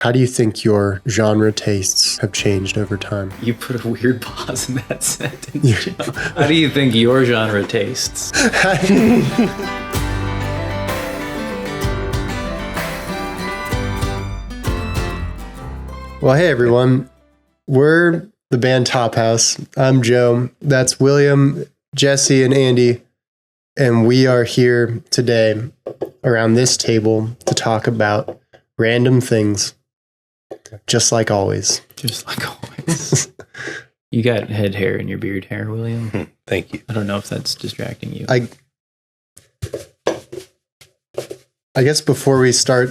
How do you think your genre tastes have changed over time? You put a weird pause in that sentence, Joe. How do you think your genre tastes? Well, hey everyone. We're the band TopHouse. I'm Joe. That's William, Jesse, and Andy. And we are here today around this table to talk about random things. Just like always. Just like always. You got head hair in your beard hair, William. Thank you. I don't know if that's distracting you. I guess before we start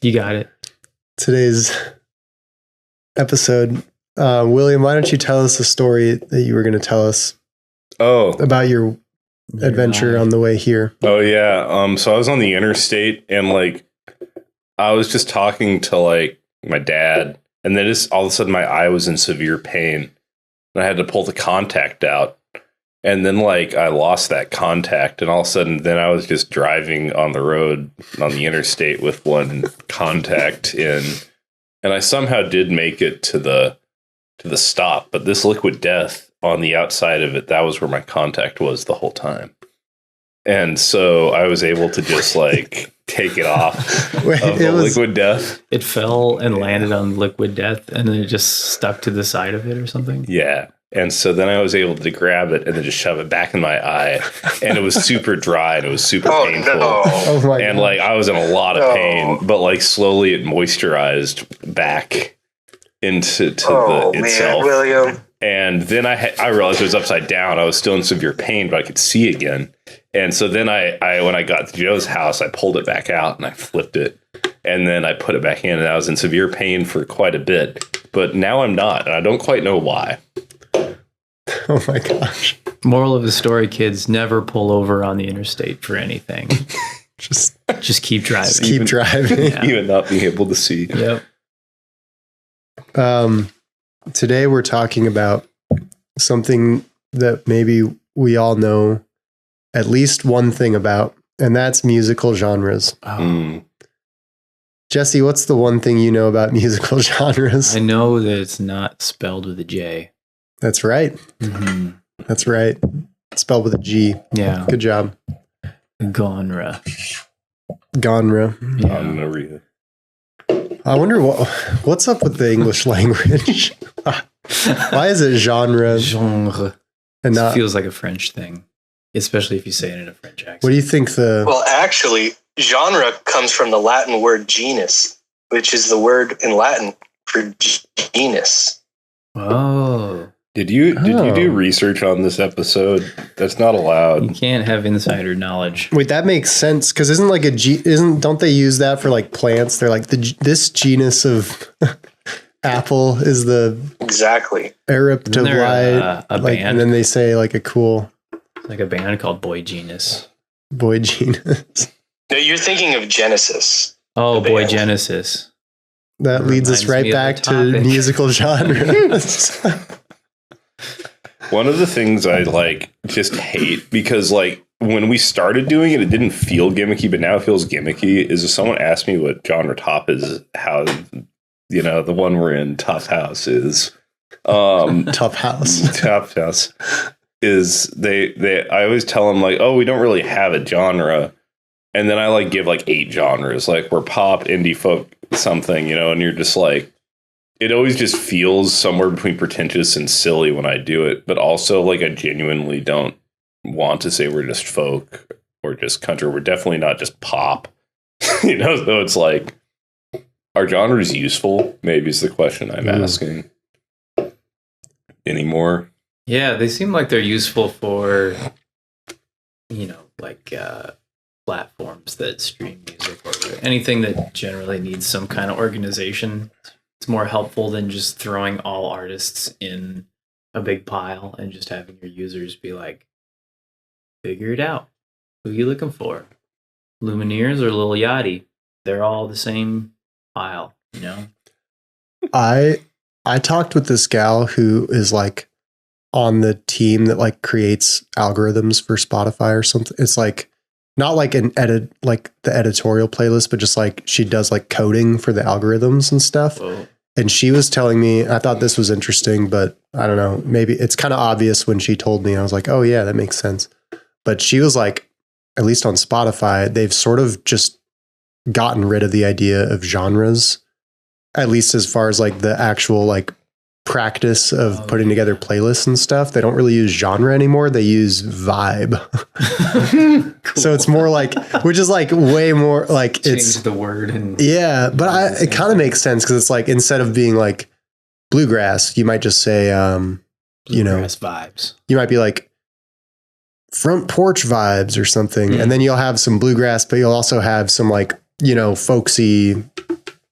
You got it. today's episode, William, why don't you tell us the story that you were going to tell us about your adventure on the way here? Oh yeah. So I was on the interstate and I was just talking to my dad, and then just all of a sudden my eye was in severe pain and I had to pull the contact out. And then I lost that contact, and all of a sudden then I was just driving on the road on the interstate with one contact in, and I somehow did make it to the stop, but this liquid death on the outside of it, that was where my contact was the whole time. And so I was able to just take it off liquid death. It fell and landed on liquid death, and then it just stuck to the side of it or something? Yeah. And so then I was able to grab it and then just shove it back in my eye. And it was super dry and it was super painful. No. Oh my And gosh. I was in a lot of pain, but slowly it moisturized back into itself. William. And then I realized it was upside down. I was still in severe pain, but I could see again. And so then I when I got to Joe's house, I pulled it back out and I flipped it. And then I put it back in, and I was in severe pain for quite a bit. But now I'm not, and I don't quite know why. Oh my gosh. Moral of the story, kids, never pull over on the interstate for anything. Just Just keep driving. keep driving. Yeah. Even not being able to see. Yep. Today we're talking about something that maybe we all know at least one thing about, and that's musical genres. Oh, Jesse, what's the one thing you know about musical genres? I know that it's not spelled with a J. That's right. Mm-hmm. That's right. Spelled with a G. Yeah. Good job. Genre. Genre. Yeah. Gonorrhea. I wonder what's up with the English language. Why is it genre Genre. and It not? feels like a French thing, especially if you say it in a French accent. What do you think Well, actually, genre comes from the Latin word genus, which is the word in Latin for genus. Oh, Did you Oh. do research on this episode? That's not you allowed. can't have insider knowledge. Wait, that makes sense because don't they use that for plants? They're like this genus of apple is the Exactly. Arab Isn't there a band? and then they say a cool Like a band called Boy Genius. boy genus. No, you're thinking of Genesis. Oh, The Boy band. Genesis. That leads us Reminds me right of back the to topic. musical genres. One of the things I just hate, because when we started doing it, it didn't feel gimmicky, but now it feels gimmicky, is if someone asked me what genre top is, how, the one we're in, TopHouse, is. Tough house. TopHouse is I always tell them oh, we don't really have a genre. And then I give 8 genres, we're pop, indie, folk, something, and you're just it always just feels somewhere between pretentious and silly when I do it. But also I genuinely don't want to say we're just folk or just country. We're definitely not just pop, so it's are genres useful? Maybe is the question I'm asking anymore. Yeah, they seem like they're useful for, platforms that stream music or anything that generally needs some kind of organization. It's more helpful than just throwing all artists in a big pile and just having your users be figure it out. Who are you looking for? Lumineers or Lil Yachty? They're all the same pile, I talked with this gal who is on the team that creates algorithms for Spotify or something. It's not like an edit, like the editorial playlist, but just like she does like coding for the algorithms and stuff. Whoa. And she was telling me, I thought this was interesting, but I don't know, maybe it's kind of obvious when she told me. I was like, oh yeah, that makes sense. But she was like, at least on Spotify, they've sort of just gotten rid of the idea of genres, at least as far as like the actual like practice of putting together playlists and stuff. They don't really use genre anymore. They use vibe. Cool. So it's more like, which is like way more like Change the word and yeah, but it kind of makes sense because it's like instead of being like bluegrass, you might just say, you know, bluegrass vibes. you might be like front porch vibes or something. And then you'll have some bluegrass, but you'll also have some like, you know,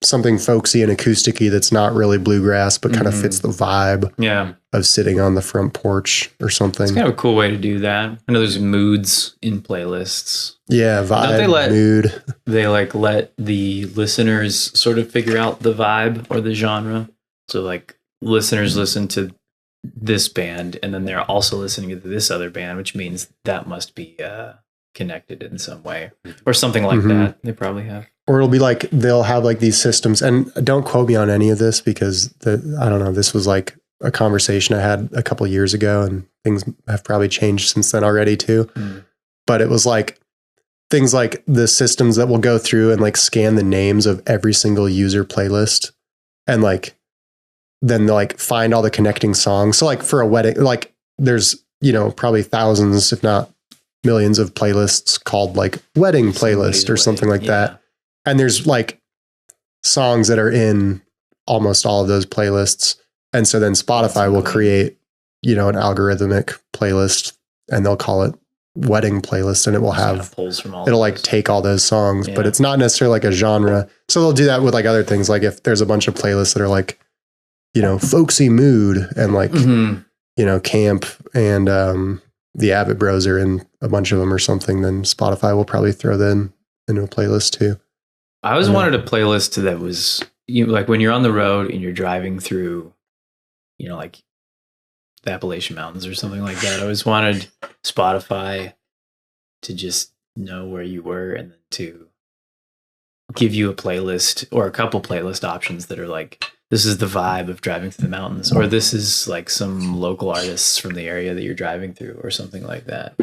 something folksy and acousticy that's not really bluegrass, but kind of fits the vibe of sitting on the front porch or something. It's kind of a cool way to do that. I know there's moods in playlists. Yeah, vibe, mood. They like let the listeners sort of figure out the vibe or the genre. So like listeners listen to this band and then they're also listening to this other band, which means that must be connected in some way or something like that. They probably have. Or it'll be like, they'll have like these systems, and don't quote me on any of this because I don't know, this was like a conversation I had a couple of years ago and things have probably changed since then already too. But it was like things like the systems that will go through and like scan the names of every single user playlist and like, then they'll like find all the connecting songs. So like for a wedding, like there's, you know, probably thousands, if not millions of playlists called like wedding playlist or something like that. And there's like songs that are in almost all of those playlists. And so then Spotify will create, you know, an algorithmic playlist and they'll call it wedding playlist and it will have, pulls from all it'll like take all those songs, but it's not necessarily like a genre. So they'll do that with like other things. Like if there's a bunch of playlists that are like, you know, folksy mood and like, you know, camp and the Abbott Bros are in a bunch of them or something, then Spotify will probably throw them into a playlist too. I always wanted a playlist that was, you know, like when you're on the road and you're driving through, you know, like the Appalachian Mountains or something like that. I always wanted Spotify to just know where you were and then to give you a playlist or a couple playlist options that are like, this is the vibe of driving through the mountains, or this is like some local artists from the area that you're driving through or something like that.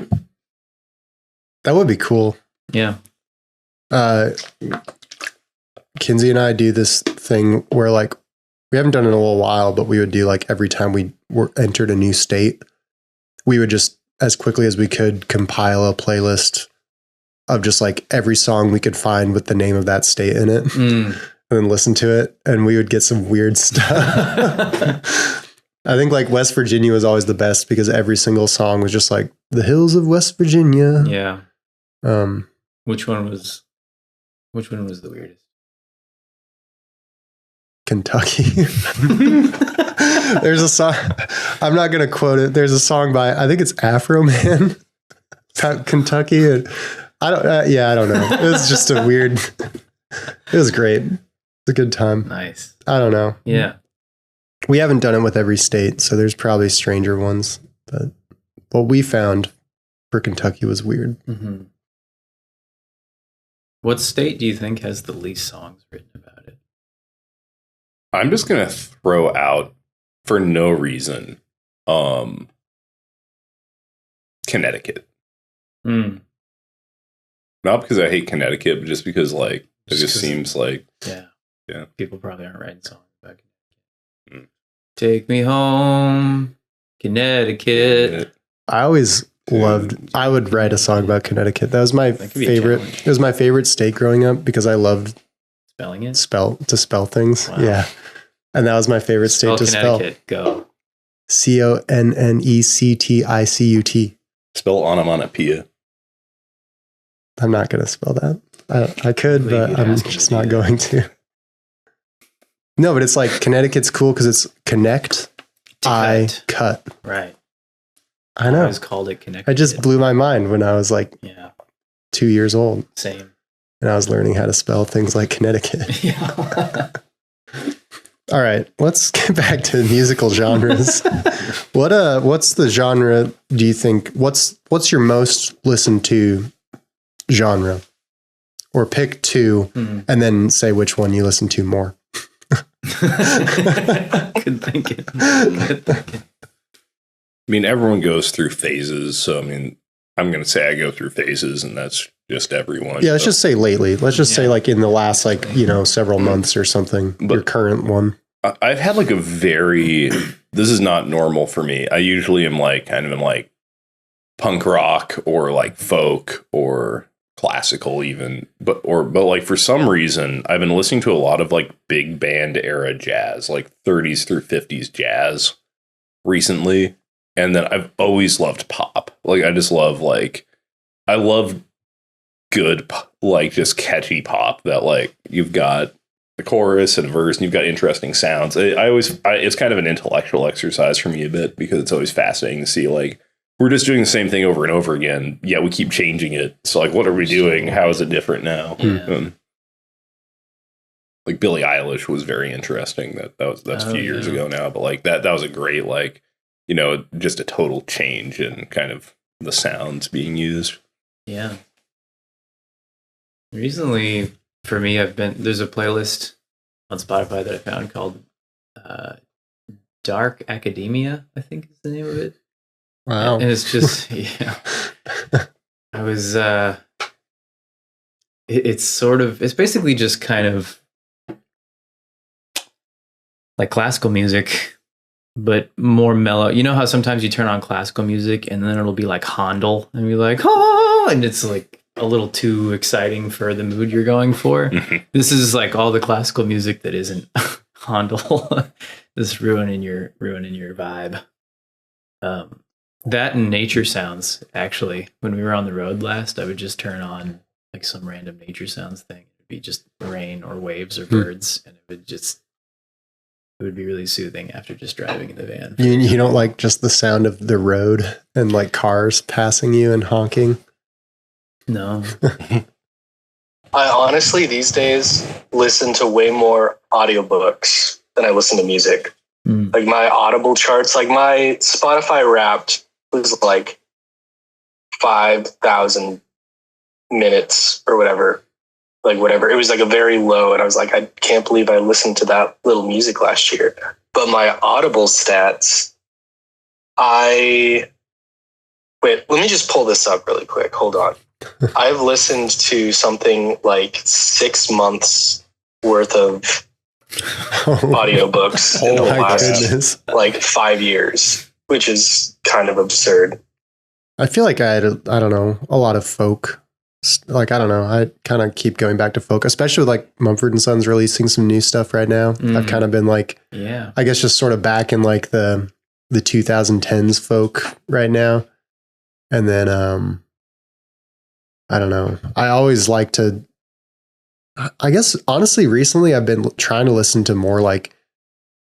That would be cool. Yeah. Kinsey and I do this thing where like, we haven't done it in a little while, but we would do like every time we were entered a new state, we would just as quickly as we could compile a playlist of just like every song we could find with the name of that state in it and then listen to it. And we would get some weird stuff. I think like West Virginia was always the best because every single song was just like the hills of West Virginia. Yeah. Which one was the weirdest? Kentucky. There's a song, I'm not going to quote it. There's a song by, I think it's Afro Man about Kentucky. And I don't know. It was just a weird, it was great. It's a good time. Nice. I don't know. Yeah. We haven't done it with every state, so there's probably stranger ones, but what we found for Kentucky was weird. Mm-hmm. What state do you think has the least songs written about it? I'm just going to throw out for no reason, Connecticut. Not because I hate Connecticut, but just because like it just seems like yeah. People probably aren't writing songs about Connecticut. Take me home, Connecticut. I always I would write a song about Connecticut. That was my favorite. It was my favorite state growing up because I loved spelling it. Spell things. Wow. Yeah. And that was my favorite state to spell. Go. Connecticut. Spell onomatopoeia. I'm not going to spell that. I could, but I'm just not going to. No, but it's like Connecticut's cool because it's connect, cut. Right. I know. I always called it Connecticut. I just blew my mind when I was like 2 years old. Same. And I was learning how to spell things like Connecticut. Yeah. All right, let's get back to musical genres. What's the genre do you think, what's your most listened to genre, or pick two and then say which one you listen to more. Good thinking. Good thinking. I mean, everyone goes through phases. So, I mean, I'm going to say I go through phases, and that's just everyone. Yeah, let's just say lately. Let's just say like in the last several months or something, your current one. I've had like this is not normal for me. I usually am like kind of in like punk rock or like folk or classical even, but like for some reason I've been listening to a lot of like big band era jazz, like 30s through 50s jazz recently. And then I've always loved pop. Like I just love I love good, like just catchy pop that like you've got the chorus and a verse and you've got interesting sounds. It's kind of an intellectual exercise for me a bit because it's always fascinating to see like we're just doing the same thing over and over again. Yeah, we keep changing it. So like, what are we doing? How is it different now? Yeah. Like Billie Eilish was very interesting. That's a few years ago now, but like that was a great like, just a total change in kind of the sounds being used. Yeah. Recently, for me, there's a playlist on Spotify that I found called Dark Academia, I think is the name of it. Wow. And it's just, I was, it's basically just kind of like classical music, but more mellow. You know how sometimes you turn on classical music and then it'll be like Handel and be like, oh, and it's like a little too exciting for the mood you're going for. This is like all the classical music that isn't Handel. Just ruining your vibe. That and nature sounds, actually. When we were on the road last, I would just turn on like some random nature sounds thing. It'd be just rain or waves or birds, and it would be really soothing after just driving in the van. You don't like just the sound of the road and like cars passing you and honking? No. I honestly these days listen to way more audiobooks than I listen to music. Like my Audible charts, like my Spotify Wrapped was like 5,000 minutes or whatever. Like whatever. It was like a very low, and I was like, I can't believe I listened to that little music last year. But my Audible stats, wait, let me just pull this up really quick. Hold on. I've listened to something like 6 months worth of audiobooks in the last like 5 years, which is kind of absurd. I feel like I had a lot of folk. Like, I don't know. I kind of keep going back to folk, especially with like Mumford & Sons releasing some new stuff right now. I've kind of been like, I guess just sort of back in like the 2010s folk right now. And then, I don't know. I always like to, I guess, honestly, recently I've been trying to listen to more like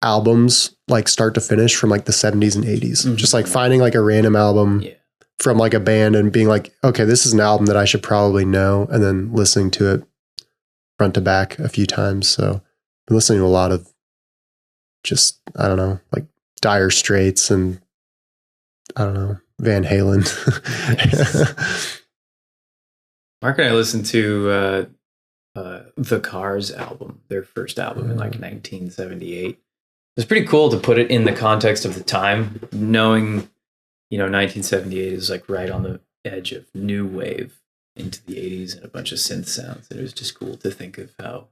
albums, like start to finish from like the 70s and 80s. Just like finding like a random album from like a band and being like, okay, this is an album that I should probably know, and then listening to it front to back a few times. So I've been listening to a lot of just, I don't know, like Dire Straits and I don't know, Van Halen. Mark and I listened to the Cars album, their first album in like 1978. It's pretty cool to put it in the context of the time, knowing, 1978 is like right on the edge of new wave into the 80s and a bunch of synth sounds. It was just cool to think of how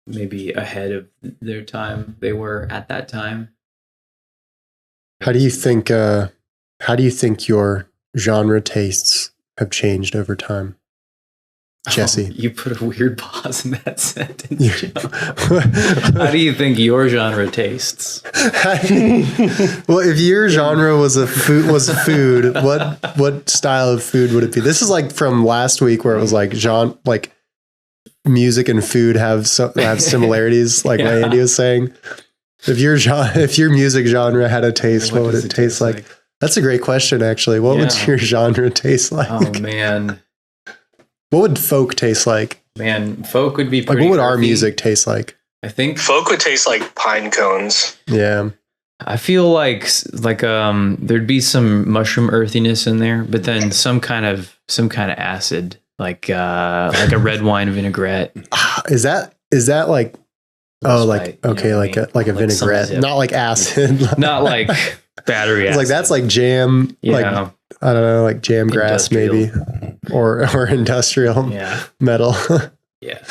maybe ahead of their time they were at that time. How do you think your genre tastes have changed over time, Jesse? You put a weird pause in that sentence, Joe. How do you think your genre tastes? Well, if your genre was food, what style of food would it be? This is like from last week where it was like like music and food have similarities, like what Andy was saying. If your music genre had a taste, what would it taste like? That's a great question, actually. What would your genre taste like? Oh man. What would folk taste like? Man, folk would be pretty like, what would our music taste like? I think folk would taste like pine cones. Yeah. I feel like there'd be some mushroom earthiness in there, but then some kind of acid like a red wine vinaigrette. Is that like Sprite, okay, you know like what I a like a mean? Like some vinaigrette, zip. not like acid. Not like battery It's acid. like that's like jam, like yeah, I don't know, like jam grass maybe, or industrial metal. yeah.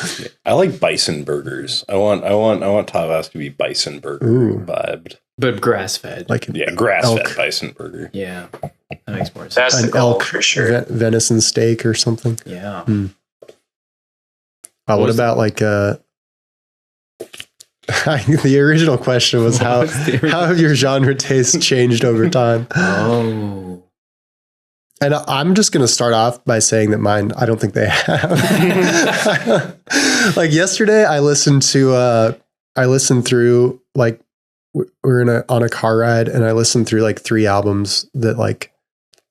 I like bison burgers. I want TopHouse to be bison burger vibed. But grass fed. Like grass fed elk. bison burger. Yeah, that makes more sense. That's the An goal elk for sure. venison steak or something. Yeah. What about like the original question was how have your genre tastes changed over time? Oh. And I'm just going to start off by saying that mine, I don't think they have. Like yesterday, I listened through like we were on a car ride, and I listened through like 3 albums that like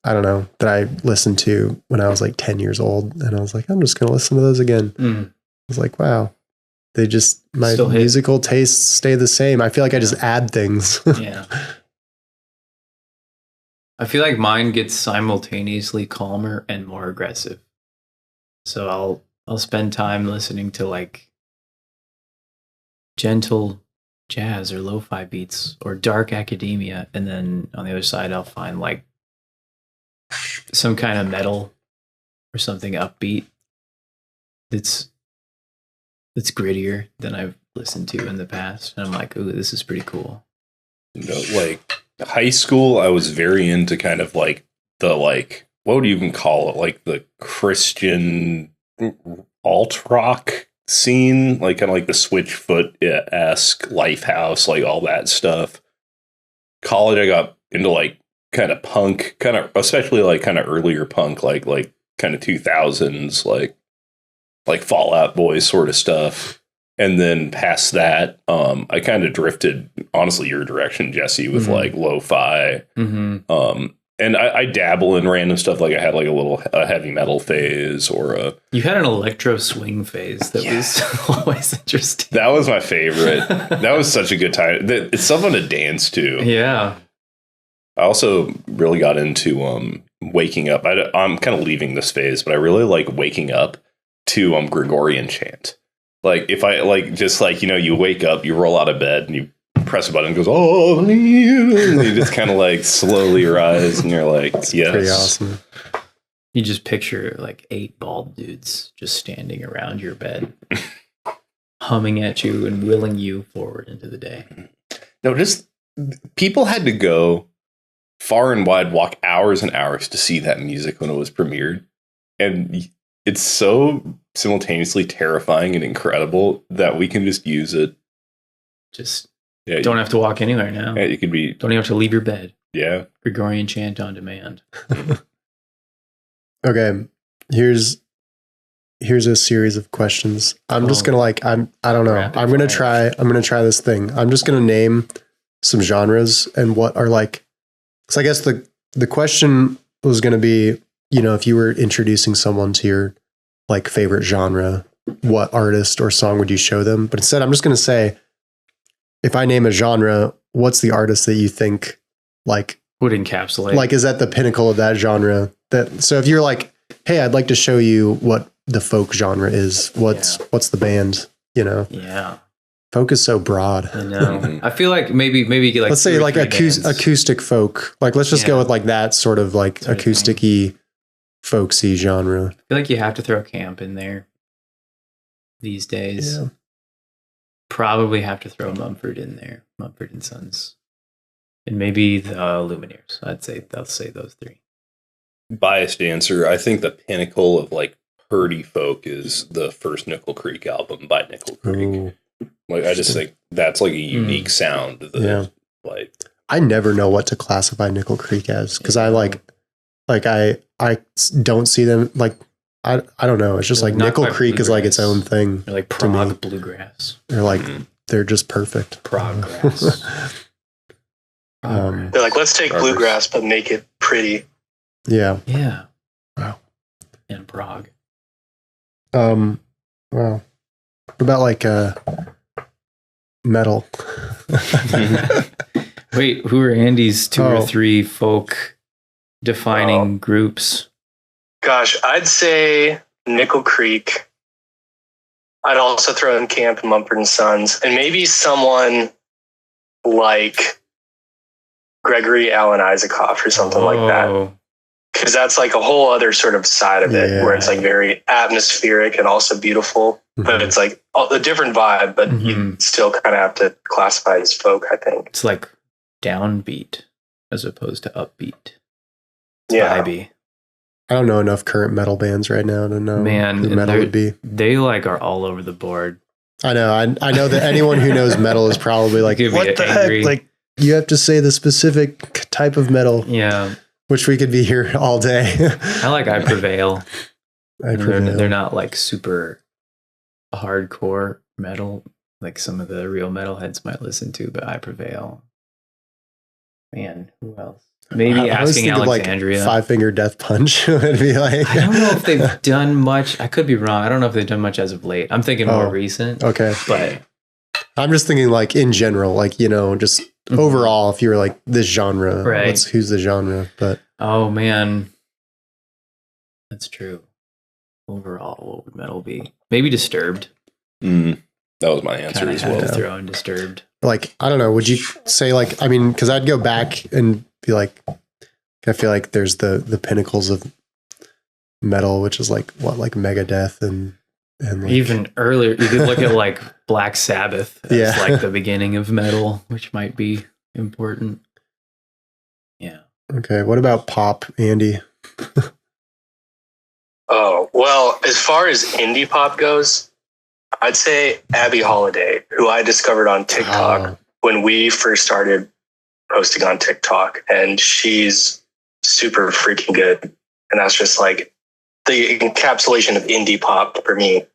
I don't know that I listened to when I was like 10 years old, and I was like, I'm just going to listen to those again. I was like, wow, they just my Still hit. musical tastes stay the same. I feel like I just add things. Yeah. I feel like mine gets simultaneously calmer and more aggressive. So I'll spend time listening to like gentle jazz or lo-fi beats or dark academia, and then on the other side I'll find like some kind of metal or something upbeat that's grittier than I've listened to in the past, and I'm like, ooh, this is pretty cool. Like high school, I was very into kind of like the like what would you even call it? Like the Christian alt rock scene, like kind of like the Switchfoot-esque Lifehouse, like all that stuff. College, I got into like kind of punk, kind of especially like kind of earlier punk, like kind of 2000s, like Fall Out Boy sort of stuff. And then past that, I kind of drifted, honestly, your direction, Jesse, with like lo-fi. And I dabble in random stuff. Like I had like a heavy metal phase or a... You had an electro swing phase that was always interesting. That was my favorite. That was such a good time. It's something to dance to. Yeah. I also really got into waking up. I'm kind of leaving this phase, but I really like waking up to Gregorian chant. Like if I like just like, you know, you wake up, you roll out of bed and you press a button and it goes, oh, and you just kind of like slowly rise and you're like, yes. Pretty awesome. You just picture like 8 bald dudes just standing around your bed, humming at you and willing you forward into the day. No, just people had to go far and wide, walk hours and hours to see that music when it was premiered. And it's so simultaneously terrifying and incredible that we can just use it. Just don't have to walk anywhere now. Yeah, you could be. Don't even have to leave your bed. Yeah. Gregorian chant on demand. Okay, here's a series of questions. I'm just gonna like I don't know. I'm gonna try this thing. I'm just gonna name some genres and what are like. So I guess the question was gonna be, you know, if you were introducing someone to your like favorite genre, what artist or song would you show them? But instead, I'm just gonna say, if I name a genre, what's the artist that you think like would encapsulate? Like, is that the pinnacle of that genre? So if you're like, hey, I'd like to show you what the folk genre is, what's the band, you know? Yeah. Folk is so broad. I know. I feel like maybe like let's say like acoustic folk. Like let's just go with like that sort of like acoustic-y, folksy genre. I feel like you have to throw camp in there these days. Yeah. Probably have to throw Mumford in there, Mumford and Sons, and maybe the Lumineers. I'll say those 3. Biased answer. I think the pinnacle of like purdy folk is the first Nickel Creek album by Nickel Creek. Ooh, like I just think that's like a unique sound. That, like I never know what to classify Nickel Creek as because I don't see them like. I don't know. It's just like Nickel Creek is like its own thing. They're like prog bluegrass. They're like they're just perfect. Progress. They're like, let's take bluegrass but make it pretty. Yeah. Yeah. Wow. And prog. Wow. What about like metal? Wait, who are Andy's 2 or 3 folk defining groups? Gosh, I'd say Nickel Creek. I'd also throw in Camp and Mumford & Sons, and maybe someone like Gregory Alan Isaacoff or something like that. Because that's like a whole other sort of side of it where it's like very atmospheric and also beautiful. But it's like a different vibe, but you still kind of have to classify it as folk, I think. It's like downbeat as opposed to upbeat. It's vibey. I don't know enough current metal bands right now to know who metal would be. They like are all over the board. I know. I know that anyone who knows metal is probably like, what the heck? Like, you have to say the specific type of metal. Yeah. Which we could be here all day. I like I Prevail. Prevail. They're not like super hardcore metal like some of the real metalheads might listen to, but I Prevail. Man, who else? Maybe asking Alexandria. Like Five Finger Death Punch would be like. I don't know if they've done much. I could be wrong. I don't know if they've done much as of late. I'm thinking more recent. Okay. But I'm just thinking like in general, like, you know, just overall, if you were like this genre, right. Who's the genre? But oh man, that's true. Overall, what would metal be? Maybe Disturbed. That was my answer as well. Throw in Disturbed. Like, I don't know. Would you say like, I mean, because I'd go back and be like, I feel like there's the pinnacles of metal, which is like what, like Megadeth and like, even earlier. You could look at like Black Sabbath as like the beginning of metal, which might be important. Yeah. Okay. What about pop, Andy? Oh, well, as far as indie pop goes, I'd say Abby Holiday, who I discovered on TikTok when we first started posting on TikTok, and she's super freaking good. And that's just like the encapsulation of indie pop for me.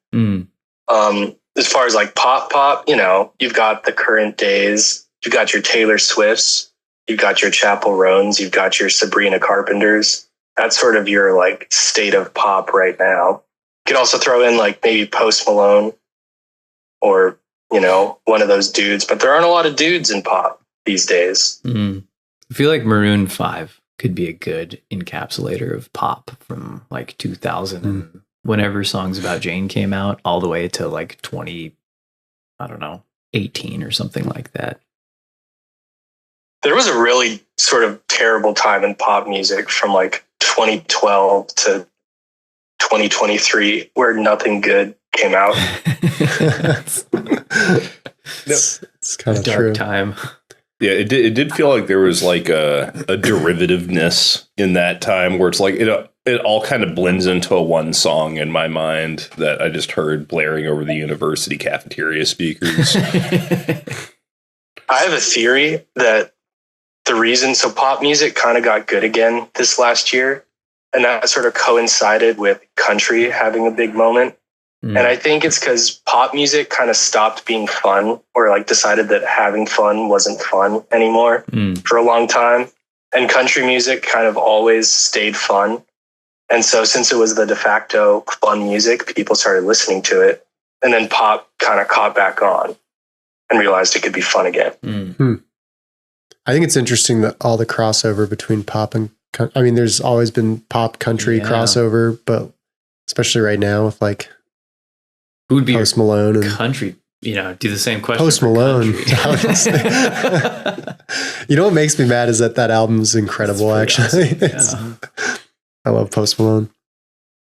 As far as like pop, you know, you've got the current days, you've got your Taylor Swifts, you've got your Chappell Roans, you've got your Sabrina Carpenters. That's sort of your like state of pop right now. You could also throw in like maybe Post Malone or, you know, one of those dudes, but there aren't a lot of dudes in pop these days. I feel like Maroon 5 could be a good encapsulator of pop from like 2000 and whenever Songs About Jane came out all the way to like 18 or something like that. There was a really sort of terrible time in pop music from like 2012 to 2023 where nothing good came out. It's kind of dark true. Time. Yeah, it did feel like there was like a derivativeness in that time where it's like it all kind of blends into a one song in my mind that I just heard blaring over the university cafeteria speakers. I have a theory that the reason pop music kind of got good again this last year, and that sort of coincided with country having a big moment. And I think it's because pop music kind of stopped being fun, or like decided that having fun wasn't fun anymore for a long time. And country music kind of always stayed fun. And so since it was the de facto fun music, people started listening to it. And then pop kind of caught back on and realized it could be fun again. I think it's interesting that all the crossover between pop and, I mean, there's always been pop country crossover, but especially right now with like, who would be Post Malone and country? You know, do the same question. Post Malone. You know what makes me mad is that album's incredible. Actually, awesome. I love Post Malone.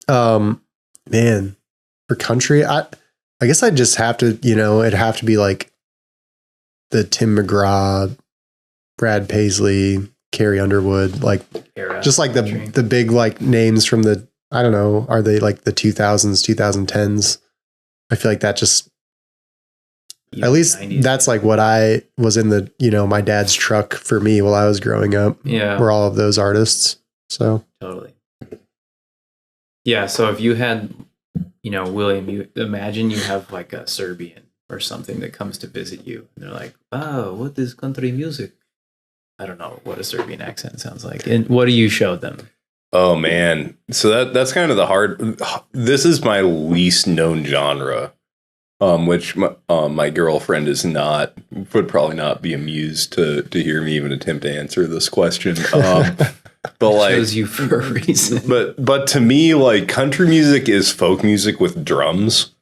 Man, for country, I guess I'd just have to, you know, it'd have to be like the Tim McGraw, Brad Paisley, Carrie Underwood, like just like the big like names from the, I don't know, are they like the 2000s, 2010s? I feel like that just, at least 90s. That's like what I was in the, you know, my dad's truck for me while I was growing up. Yeah. Were all of those artists. So totally. Yeah. So if you had, you know, William, you imagine you have like a Serbian or something that comes to visit you. And they're like, oh, what is country music? I don't know what a Serbian accent sounds like. And what do you show them? Oh man. So that's kind of the hard, this is my least known genre, which my girlfriend is not, would probably not be amused to hear me even attempt to answer this question. But like, Chose you for a reason. but to me, like country music is folk music with drums.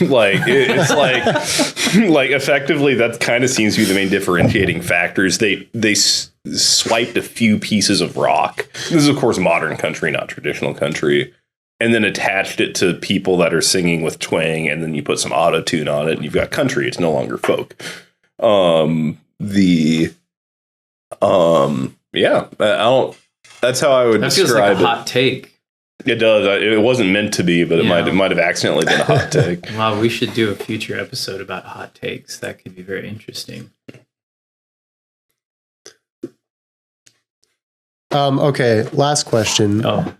Like it's like effectively that kind of seems to be the main differentiating factors. They swiped a few pieces of rock. This is of course modern country, not traditional country, and then attached it to people that are singing with twang, and then you put some auto tune on it, and you've got country. It's no longer folk. Yeah, I don't. That's how I would That feels describe like a hot take. It does. It wasn't meant to be, but it Yeah. might have accidentally been a hot take. Wow, we should do a future episode about hot takes. That could be very interesting. Okay, last question. Oh,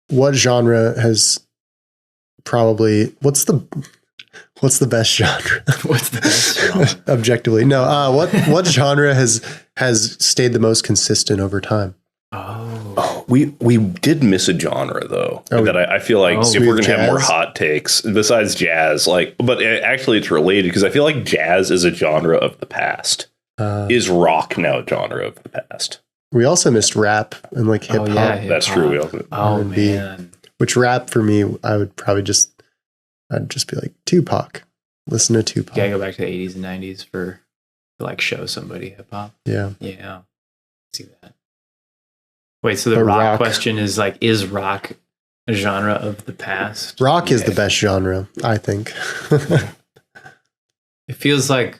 What genre has probably what's the best genre? what's the best genre? Objectively? No, what genre has stayed the most consistent over time? Oh, We did miss a genre though that I feel like if sweet we're gonna have more jazz? hot takes besides jazz, like, but actually it's related because I feel like jazz is a genre of the past. Is rock now a genre of the past? We also missed rap and like hip hop, yeah. That's true. We hip-hop. also, Oh R&B. man. which rap for me, I'd just be like Tupac. Listen to Tupac. You gotta go back to the 80s and 90s for like show somebody hip hop. Yeah. Yeah. See that. Wait, so the But rock rock- question is like, is rock a genre of the past? Rock is the best genre, I think. It feels like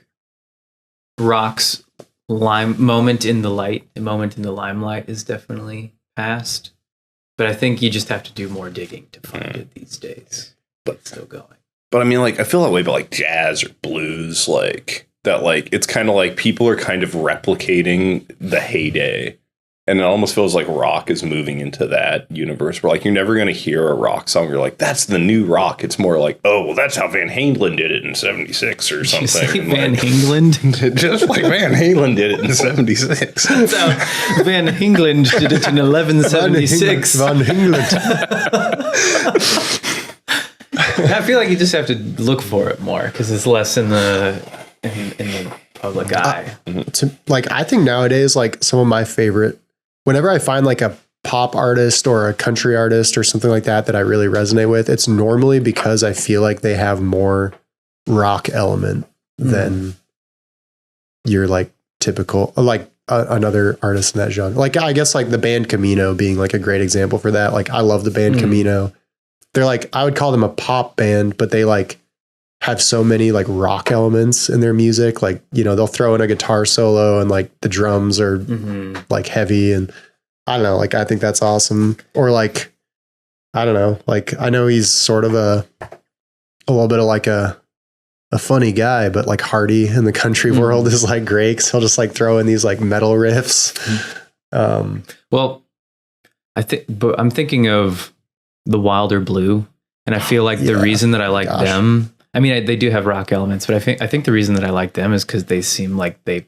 rock's moment in the limelight is definitely past. But I think you just have to do more digging to find it these days. But it's still going. but I mean, like, I feel that way about like jazz or blues, like that. Like, it's kind of like people are kind of replicating the heyday. And it almost feels like rock is moving into that universe where, like, you're never going to hear a rock song. You're like, that's the new rock. It's more like, oh, well, that's how Van Halen did it in 76 or Did you something. say And, Van like, Halen? just like Van Halen did it in 76. That's how Van Halen did it in 1176. Van England. I feel like you just have to look for it more because it's less in the public eye. I think nowadays, like some of my favorite, whenever I find like a pop artist or a country artist or something like that I really resonate with, it's normally because I feel like they have more rock element than your like typical, like another artist in that genre. Like, I guess like the band Camino being like a great example for that. Like, I love the band Camino. They're like, I would call them a pop band, but they like have so many like rock elements in their music. Like, you know, they'll throw in a guitar solo and like the drums are like heavy, and I don't know, like, I think that's awesome. Or like, I don't know, like, I know he's sort of a little bit of like a funny guy, but like Hardy in the country world is like great, 'cause he'll just like throw in these like metal riffs. Well, but I'm thinking of the Wilder Blue, and I feel like the reason that I like them, I mean, they do have rock elements, but I think the reason that I like them is because they seem like they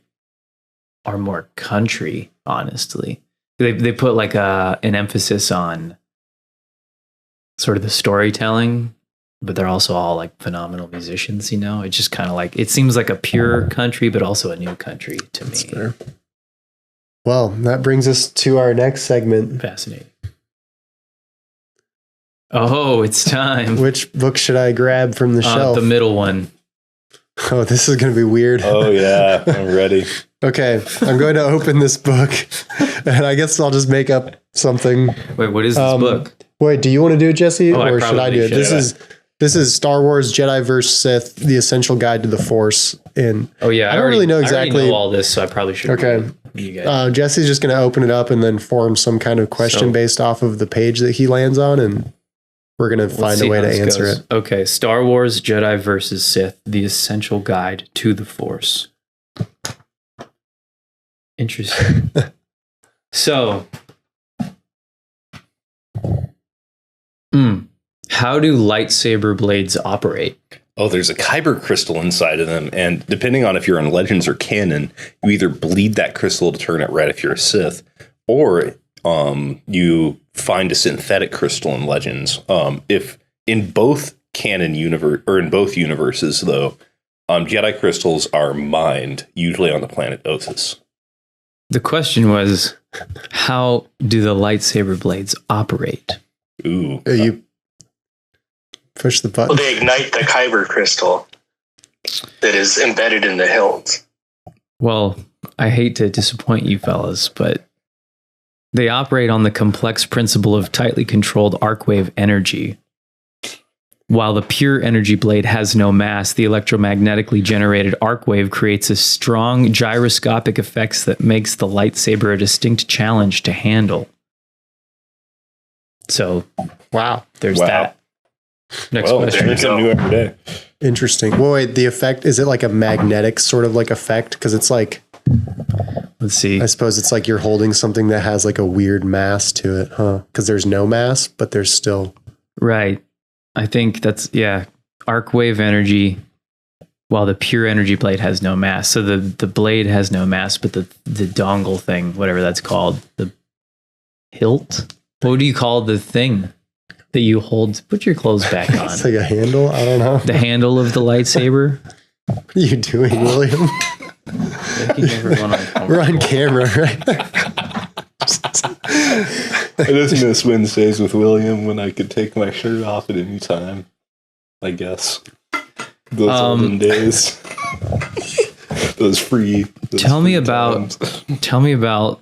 are more country. Honestly, they put like an emphasis on sort of the storytelling, but they're also all like phenomenal musicians. You know, it's just kind of like, it seems like a pure country, but also a new country to me. Fair. Well, that brings us to our next segment. Fascinating. Oh, it's time. Which book should I grab from the shelf? The middle one. Oh, this is going to be weird. Oh, yeah. I'm ready. Okay, I'm going to open this book, and I guess I'll just make up something. Wait, what is this book? Wait, do you want to do it, Jesse, Oh, I or should I do it? probably This is Star Wars Jedi vs. Sith: The Essential Guide to the Force. And Oh yeah, I don't really know exactly. I already know all this, so I probably should. Okay. read it. You guys. Jesse's just going to open it up and then form some kind of question So- based off of the page that he lands on, and we're going to Let's find see a way how to this answer goes. it. Okay, Star Wars Jedi versus Sith: The Essential Guide to the Force. Interesting. So, how do lightsaber blades operate? Oh, there's a kyber crystal inside of them, and depending on if you're in Legends or Canon, you either bleed that crystal to turn it red if you're a Sith, or you find a synthetic crystal in Legends. If in both canon universe or in both universes, though, Jedi crystals are mined usually on the planet Othis. The question was, how do the lightsaber blades operate? Ooh. You push the button. Well, they ignite the kyber crystal that is embedded in the hilt. Well, I hate to disappoint you fellas, but they operate on the complex principle of tightly controlled arc wave energy. While the pure energy blade has no mass, the electromagnetically generated arc wave creates a strong gyroscopic effects that makes the lightsaber a distinct challenge to handle. So, Wow. there's Wow. that. Next Well, question. there's something new every day. Interesting. Well, wait, the effect, is it like a magnetic sort of like effect? Because it's like, Let's see. I suppose it's like you're holding something that has like a weird mass to it, huh? Because there's no mass, but there's still. Right. I think that's, arc wave energy, while the pure energy blade has no mass. So the blade has no mass, but the dongle thing, whatever that's called, the hilt. What do you call the thing that you hold? Put your clothes back on. It's like a handle. I don't know. The handle of the lightsaber. What are you doing, William? Making everyone uncomfortable. We're on camera, right? I just miss Wednesdays with William when I could take my shirt off at any time. I guess those olden days, those free. Tell me about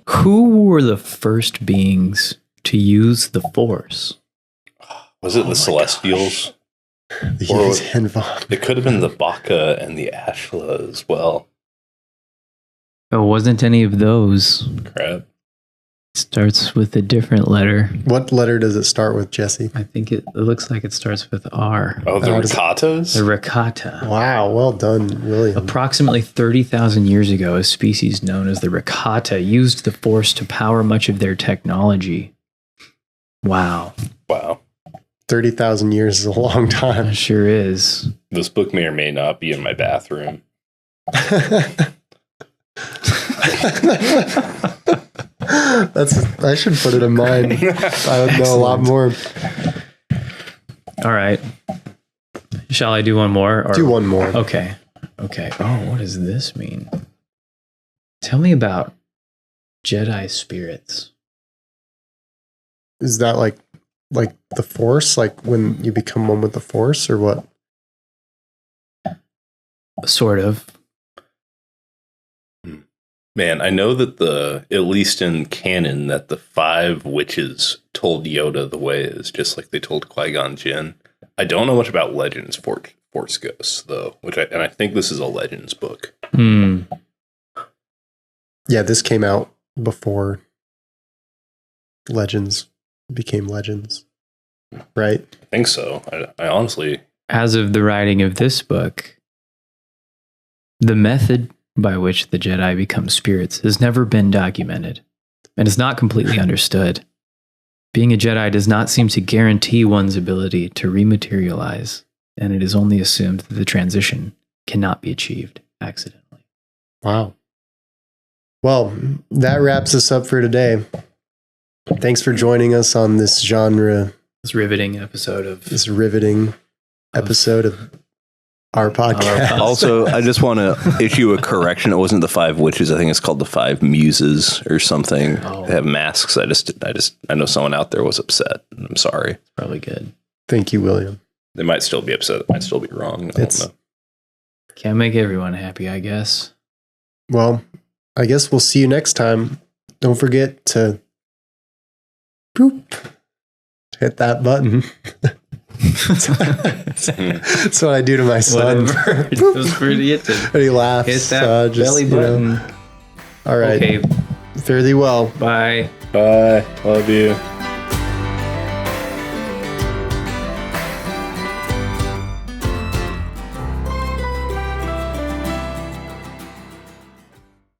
who were the first beings to use the Force? Was it the Celestials? The Or- Hughes and Vaughn. It could have been the Baka and the Ashla as well. Oh, it wasn't any of those. Crap. Starts with a different letter. What letter does it start with, Jesse? I think it looks like it starts with R. Oh, the How does it- Rikatas? The Rakata. Wow, well done, William. Approximately 30,000 years ago, a species known as the Rakata used the Force to power much of their technology. Wow. Wow. 30,000 years is a long time. It sure is. This book may or may not be in my bathroom. I should put it in mine. I would know a lot more. All right. Shall I do one more? Or? Do one more. Okay. Oh, what does this mean? Tell me about Jedi spirits. Is that like the Force? Like when you become one with the Force, or what? Sort of. Man, I know that at least in canon, that the 5 witches told Yoda the way is just like they told Qui-Gon Jinn. I don't know much about Legends Force Ghosts though, and I think this is a Legends book. Yeah, this came out before Legends became Legends, right? I think so. I honestly, As of the writing of this book, the method by which the Jedi become spirits has never been documented and is not completely understood. Being a Jedi does not seem to guarantee one's ability to rematerialize, and it is only assumed that the transition cannot be achieved accidentally. Wow. Well, that wraps us up for today. Thanks for joining us on this This riveting episode of this riveting episode of our podcast. Also, I just want to issue a correction. It wasn't the 5 witches. I think it's called the 5 muses or something. Oh. They have masks. I know someone out there was upset. I'm sorry. Probably good. Thank you, William. they might still be upset. It might still be wrong. I don't know. Can't make everyone happy, I guess. Well, I guess we'll see you next time. Don't forget to hit that button. That's what I do to my son. Whatever. Those pretty it. And he laughs. Hit that belly button. All right. Okay. Fare thee well. Bye. Bye. Love you.